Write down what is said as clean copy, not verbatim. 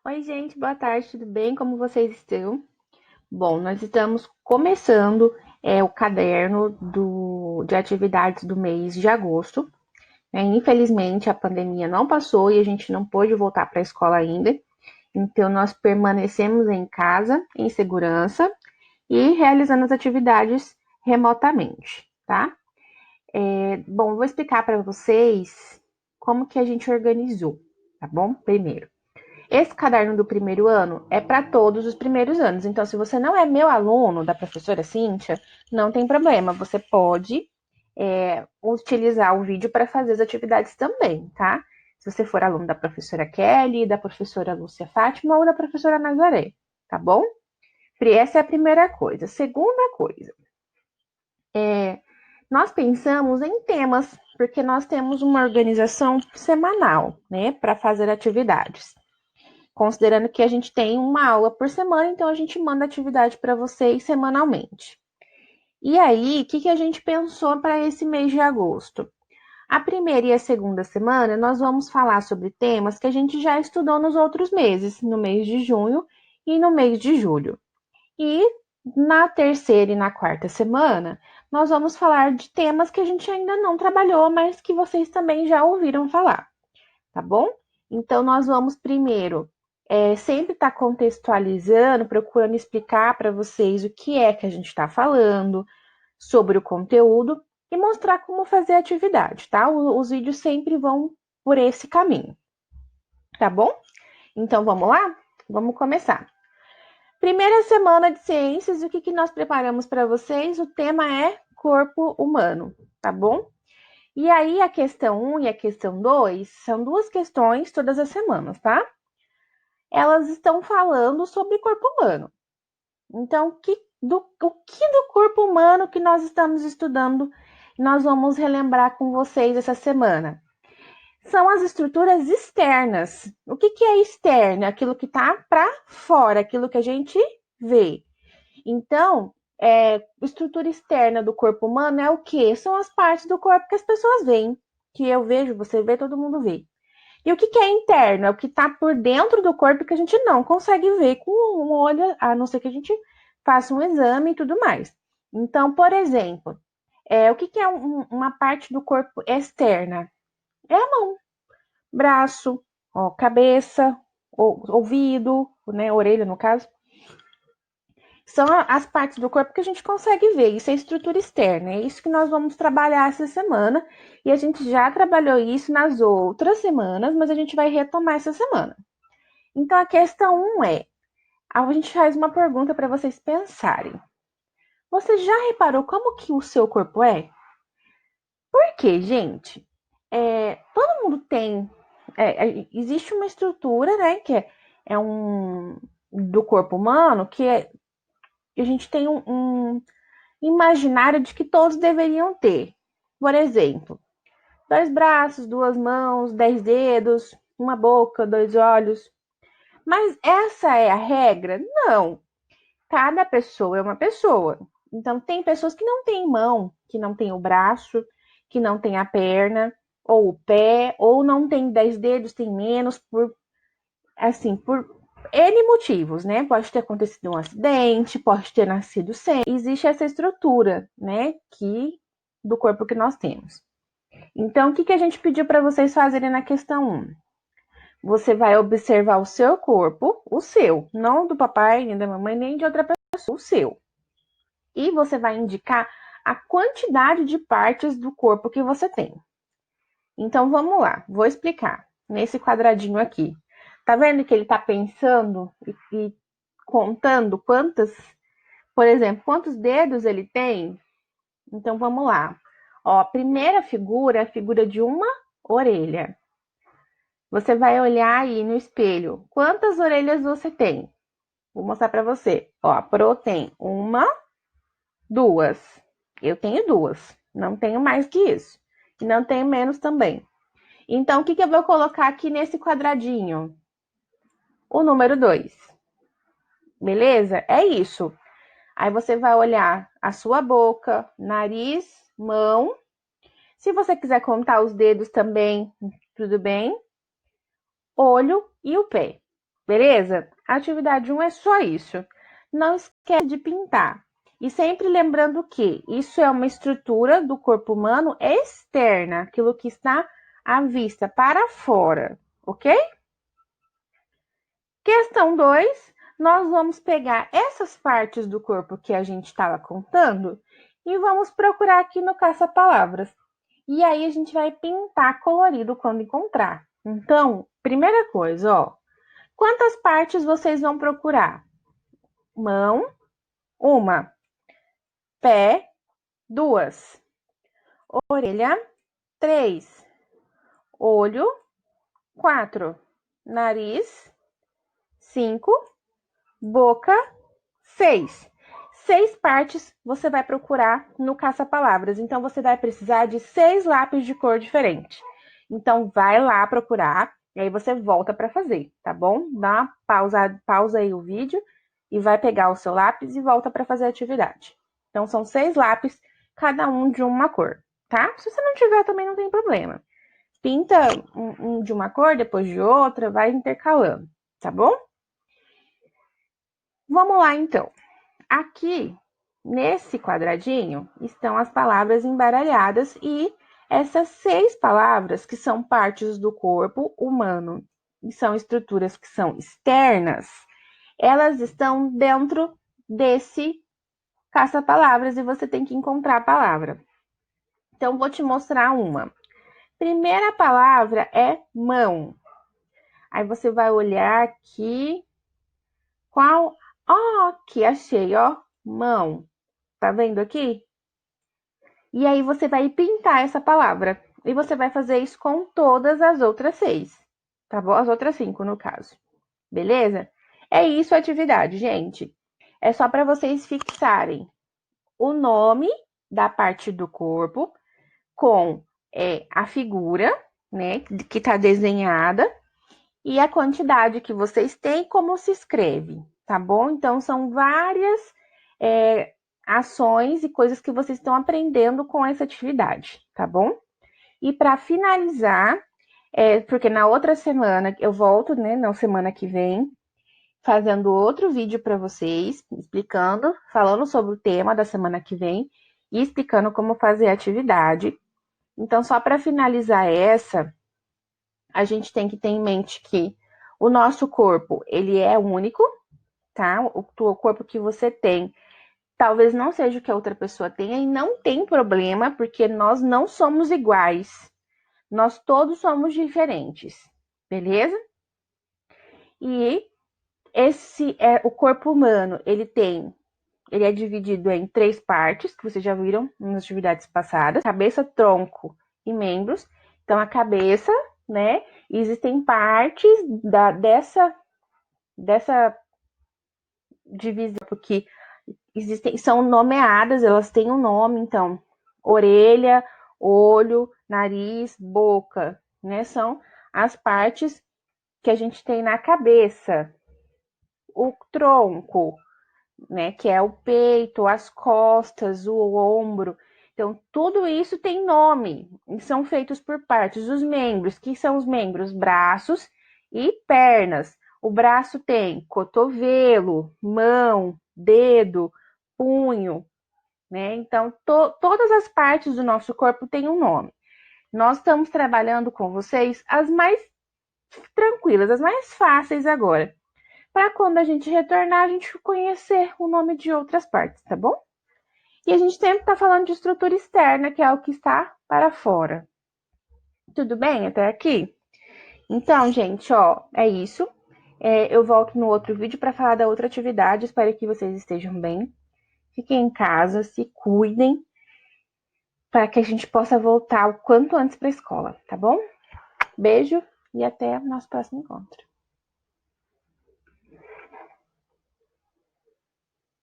Oi, gente, boa tarde, tudo bem? Como vocês estão? Bom, nós estamos começando o caderno de atividades do mês de agosto. Infelizmente, a pandemia não passou e a gente não pôde voltar para a escola ainda. Então, nós permanecemos em casa, em segurança e realizando as atividades remotamente, tá? Bom, vou explicar para vocês como que a gente organizou, tá bom? Primeiro. Esse caderno do primeiro ano é para todos os primeiros anos. Então, se você não é meu aluno da professora Cíntia, não tem problema. Você pode utilizar o vídeo para fazer as atividades também, tá? Se você for aluno da professora Kelly, da professora Lúcia Fátima ou da professora Nazaré, tá bom? Essa é a primeira coisa. Segunda coisa, nós pensamos em temas, porque nós temos uma organização semanal, né, para fazer atividades. Considerando que a gente tem uma aula por semana, então a gente manda atividade para vocês semanalmente. E aí, o que a gente pensou para esse mês de agosto? A primeira e a segunda semana, nós vamos falar sobre temas que a gente já estudou nos outros meses, no mês de junho e no mês de julho. E na terceira e na quarta semana, nós vamos falar de temas que a gente ainda não trabalhou, mas que vocês também já ouviram falar, tá bom? Então, nós vamos primeiro sempre estar contextualizando, procurando explicar para vocês o que é que a gente está falando, sobre o conteúdo e mostrar como fazer a atividade, tá? Os vídeos sempre vão por esse caminho, tá bom? Então, vamos lá? Vamos começar. Primeira semana de ciências, o que nós preparamos para vocês? O tema é corpo humano, tá bom? E aí, a questão 1 e a questão 2 são duas questões todas as semanas, tá? Elas estão falando sobre corpo humano. Então, o que do corpo humano que nós estamos estudando, nós vamos relembrar com vocês essa semana? São as estruturas externas. O que é externo? Aquilo que está para fora, aquilo que a gente vê. Então, estrutura externa do corpo humano é o que? São as partes do corpo que as pessoas veem. Que eu vejo, você vê, todo mundo vê. E o que é interno? É o que está por dentro do corpo que a gente não consegue ver com um olho, a não ser que a gente faça um exame e tudo mais. Então, por exemplo, o que é uma parte do corpo externa? É a mão, braço, ó, cabeça, ouvido, né, orelha no caso. São as partes do corpo que a gente consegue ver. Isso é estrutura externa. É isso que nós vamos trabalhar essa semana. E a gente já trabalhou isso nas outras semanas, mas a gente vai retomar essa semana. Então, a questão 1 a gente faz uma pergunta para vocês pensarem. Você já reparou como que o seu corpo é? Por quê, gente? Todo mundo tem... existe uma estrutura, né, que é um... do corpo humano, a gente tem um imaginário de que todos deveriam ter. Por exemplo, 2 braços, 2 mãos, 10 dedos, uma boca, 2 olhos. Mas essa é a regra? Não. Cada pessoa é uma pessoa. Então, tem pessoas que não têm mão, que não têm o braço, que não têm a perna, ou o pé, ou não tem 10 dedos, tem menos, por N motivos, né? Pode ter acontecido um acidente, pode ter nascido sem. Existe essa estrutura, né, do corpo que nós temos. Então, o que a gente pediu para vocês fazerem na questão 1? Você vai observar o seu corpo, o seu, não do papai, nem da mamãe, nem de outra pessoa, o seu. E você vai indicar a quantidade de partes do corpo que você tem. Então, vamos lá, vou explicar. Nesse quadradinho aqui. Tá vendo que ele tá pensando e contando por exemplo, quantos dedos ele tem? Então, vamos lá. Ó, a primeira figura é a figura de uma orelha. Você vai olhar aí no espelho. Quantas orelhas você tem? Vou mostrar para você. Ó, a Pro tem uma, duas. Eu tenho duas. Não tenho mais que isso. E não tenho menos também. Então, o que eu vou colocar aqui nesse quadradinho? O número 2. Beleza? É isso. Aí você vai olhar a sua boca, nariz, mão. Se você quiser contar os dedos também, tudo bem. Olho e o pé. Beleza? A atividade 1 é só isso. Não esquece de pintar. E sempre lembrando que isso é uma estrutura do corpo humano externa, aquilo que está à vista, para fora, ok? Questão 2, nós vamos pegar essas partes do corpo que a gente estava contando e vamos procurar aqui no caça-palavras. E aí a gente vai pintar colorido quando encontrar. Então, primeira coisa, ó, quantas partes vocês vão procurar? Mão, uma. Pé, duas. Orelha, três. Olho, quatro. Nariz, cinco. Boca, seis. Seis partes você vai procurar no caça-palavras. Então, você vai precisar de 6 lápis de cor diferente. Então, vai lá procurar e aí você volta para fazer, tá bom? Dá uma pausa aí o vídeo e vai pegar o seu lápis e volta para fazer a atividade. Então, são 6 lápis, cada um de uma cor, tá? Se você não tiver, também não tem problema. Pinta um de uma cor, depois de outra, vai intercalando, tá bom? Vamos lá, então. Aqui, nesse quadradinho, estão as palavras embaralhadas e essas 6 palavras que são partes do corpo humano e são estruturas que são externas, elas estão dentro desse caça-palavras e você tem que encontrar a palavra. Então, vou te mostrar uma. Primeira palavra é mão. Aí você vai olhar aqui. Qual? Ó, aqui, achei, ó. Mão. Tá vendo aqui? E aí você vai pintar essa palavra. E você vai fazer isso com todas as outras 6. Tá bom? As outras 5, no caso. Beleza? É isso a atividade, gente. É só para vocês fixarem o nome da parte do corpo com a figura, né, que está desenhada e a quantidade que vocês têm, como se escreve, tá bom? Então, são várias ações e coisas que vocês estão aprendendo com essa atividade, tá bom? E para finalizar, porque na outra semana eu volto, né, na semana que vem, fazendo outro vídeo para vocês, explicando, falando sobre o tema da semana que vem e explicando como fazer a atividade. Então, só para finalizar essa, a gente tem que ter em mente que o nosso corpo, ele é único, tá? O corpo que você tem talvez não seja o que a outra pessoa tenha e não tem problema, porque nós não somos iguais. Nós todos somos diferentes, beleza? E esse é o corpo humano, ele é dividido em 3 partes, que vocês já viram nas atividades passadas: cabeça, tronco e membros. Então, a cabeça, né? Existem partes dessa divisão, porque são nomeadas, elas têm um nome, então, orelha, olho, nariz, boca, né? São as partes que a gente tem na cabeça. O tronco, né? Que é o peito, as costas, o ombro. Então, tudo isso tem nome e são feitos por partes. Os membros, que são os membros? Braços e pernas. O braço tem cotovelo, mão, dedo, punho, né? Então, todas as partes do nosso corpo têm um nome. Nós estamos trabalhando com vocês as mais tranquilas, as mais fáceis agora, para quando a gente retornar, a gente conhecer o nome de outras partes, tá bom? E a gente sempre está falando de estrutura externa, que é o que está para fora. Tudo bem até aqui? Então, gente, ó, é isso. Eu volto no outro vídeo para falar da outra atividade. Espero que vocês estejam bem. Fiquem em casa, se cuidem, para que a gente possa voltar o quanto antes para a escola, tá bom? Beijo e até o nosso próximo encontro.